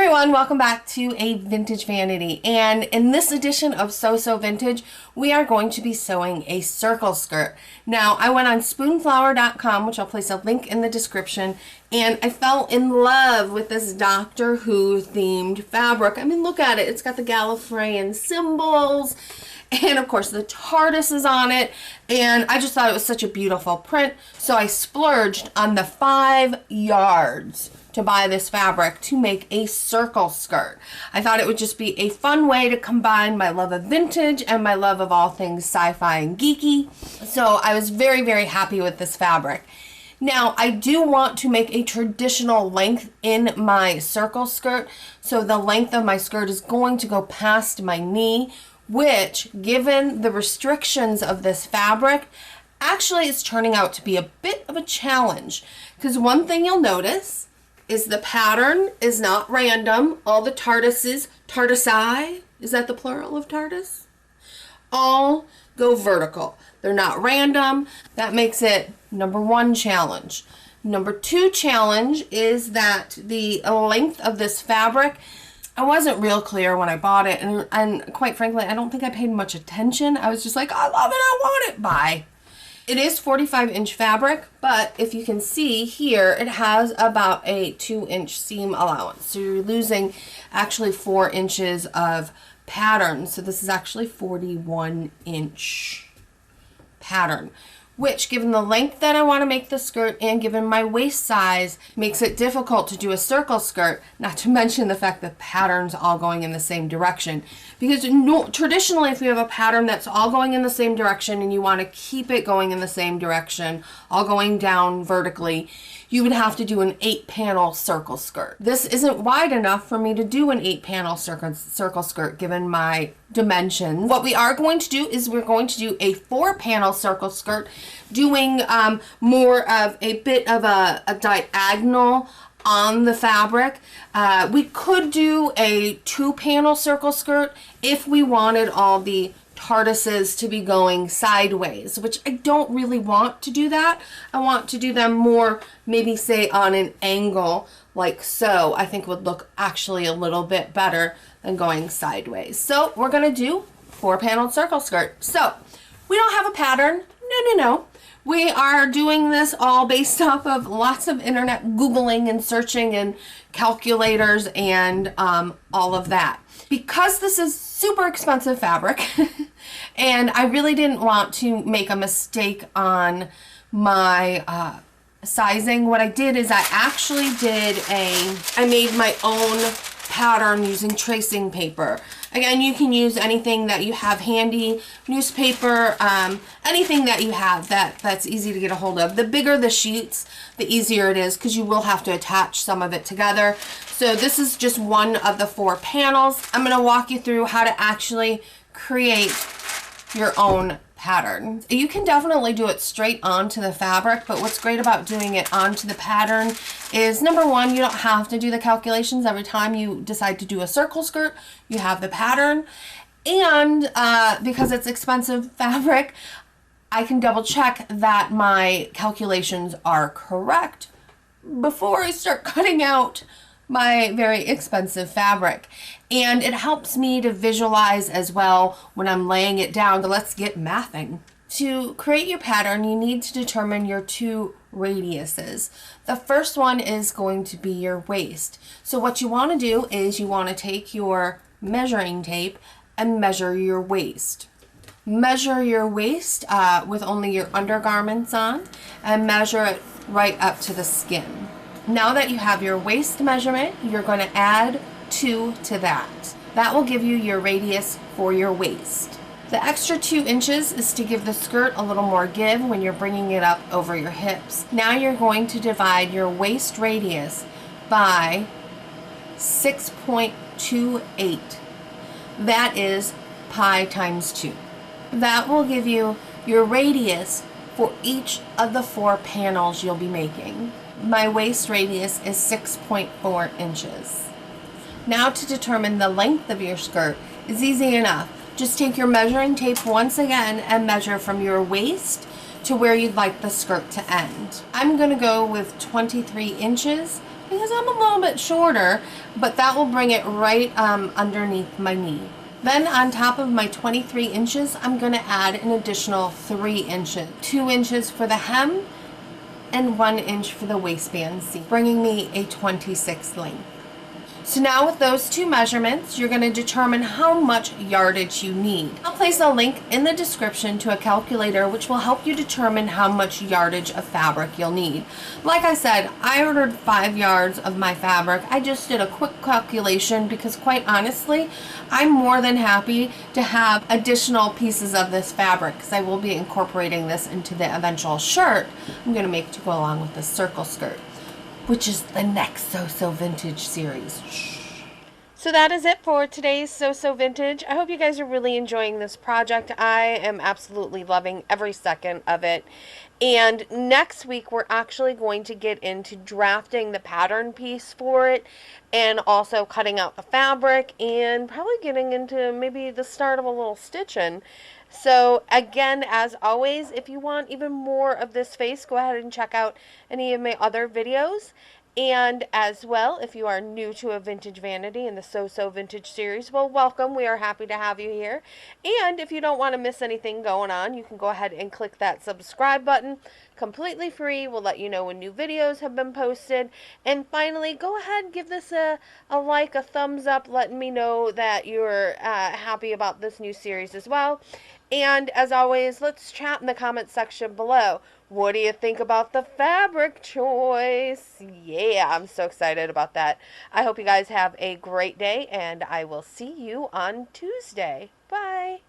everyone, welcome back to a Vintage Vanity, and in this edition of So Vintage we are going to be sewing a circle skirt. Now I went on spoonflower.com, which I'll place a link in the description, and I fell in love with this Doctor Who themed fabric. I mean, look at it, it's got the Gallifreyan symbols and of course the TARDIS is on it, and I just thought it was such a beautiful print, so I splurged on the 5 yards to buy this fabric to make a circle skirt. I thought it would just be a fun way to combine my love of vintage and my love of all things sci-fi and geeky. So I was very happy with this fabric. Now I do want to make a traditional length in my circle skirt, so the length of my skirt is going to go past my knee, which, given the restrictions of this fabric, actually is turning out to be a bit of a challenge. Because one thing you'll notice is the pattern is not random. All the TARDISi, is that the plural of TARDIS? All go vertical. They're not random. That makes it number 1 challenge. Number 2 challenge is that the length of this fabric, I wasn't real clear when I bought it, and quite frankly, I don't think I paid much attention. I was just like, I love it, I want it, bye. It is 45-inch fabric, but if you can see here, it has about a 2-inch seam allowance. So you're losing actually 4 inches of pattern. So this is actually 41-inch pattern, which, given the length that I want to make the skirt and given my waist size, makes it difficult to do a circle skirt, not to mention the fact that patterns all going in the same direction. Because traditionally, if you have a pattern that's all going in the same direction and you want to keep it going in the same direction, all going down vertically, you would have to do an 8-panel circle skirt. This isn't wide enough for me to do an 8-panel circle skirt given my dimensions. What we are going to do is we're going to do a 4-panel circle skirt, doing more of a bit of a diagonal on the fabric. We could do a 2-panel circle skirt if we wanted all the TARDISes to be going sideways, which I don't really want to do that. I want to do them more, maybe say on an angle like so. I think would look actually a little bit better than going sideways. So we're gonna do 4-panel circle skirt. So we don't have a pattern, no. We are doing this all based off of lots of internet Googling and searching and calculators and all of that. Because this is super expensive fabric and I really didn't want to make a mistake on my sizing, what I did is I made my own pattern using tracing paper. Again, you can use anything that you have handy, newspaper, anything that you have that's easy to get a hold of. The bigger the sheets, the easier it is, because you will have to attach some of it together. So this is just one of the 4 panels. I'm going to walk you through how to actually create your own pattern. You can definitely do it straight onto the fabric, but what's great about doing it onto the pattern is, number 1, you don't have to do the calculations every time you decide to do a circle skirt. You have the pattern, and because it's expensive fabric, I can double check that my calculations are correct before I start cutting out my very expensive fabric. And it helps me to visualize as well when I'm laying it down. So let's get mathing. To create your pattern, you need to determine your 2 radiuses. The first one is going to be your waist. So what you want to do is you want to take your measuring tape and measure your waist. Measure your waist with only your undergarments on, and measure it right up to the skin. Now that you have your waist measurement, you're going to add 2 to that. That will give you your radius for your waist. The extra 2 inches is to give the skirt a little more give when you're bringing it up over your hips. Now you're going to divide your waist radius by 6.28. That is pi times 2. That will give you your radius for each of the 4 panels you'll be making. My waist radius is 6.4 inches. Now to determine the length of your skirt is easy enough. Just take your measuring tape once again and measure from your waist to where you'd like the skirt to end. I'm going to go with 23 inches because I'm a little bit shorter, but that will bring it right underneath my knee. Then on top of my 23 inches, I'm going to add an additional 3 inches. 2 inches for the hem and 1 inch for the waistband seam, bringing me a 26 length. So now with those two measurements, you're going to determine how much yardage you need. I'll place a link in the description to a calculator which will help you determine how much yardage of fabric you'll need. Like I said, I ordered 5 yards of my fabric. I just did a quick calculation because quite honestly, I'm more than happy to have additional pieces of this fabric because I will be incorporating this into the eventual shirt I'm going to make to go along with the circle skirt, which is the next So Vintage series. So that is it for today's So Vintage. I hope you guys are really enjoying this project. I am absolutely loving every second of it. And next week we're actually going to get into drafting the pattern piece for it and also cutting out the fabric and probably getting into maybe the start of a little stitching. So again, as always, if you want even more of this face, go ahead and check out any of my other videos. And as well, if you are new to a vintage vanity in the So Vintage series, well, welcome. We are happy to have you here. And if you don't want to miss anything going on, you can go ahead and click that subscribe button. Completely free. We'll let you know when new videos have been posted. And finally, go ahead and give this a like, a thumbs up, letting me know that you're happy about this new series as well. And as always, let's chat in the comments section below. What do you think about the fabric choice? Yeah, I'm so excited about that. I hope you guys have a great day, and I will see you on Tuesday. Bye.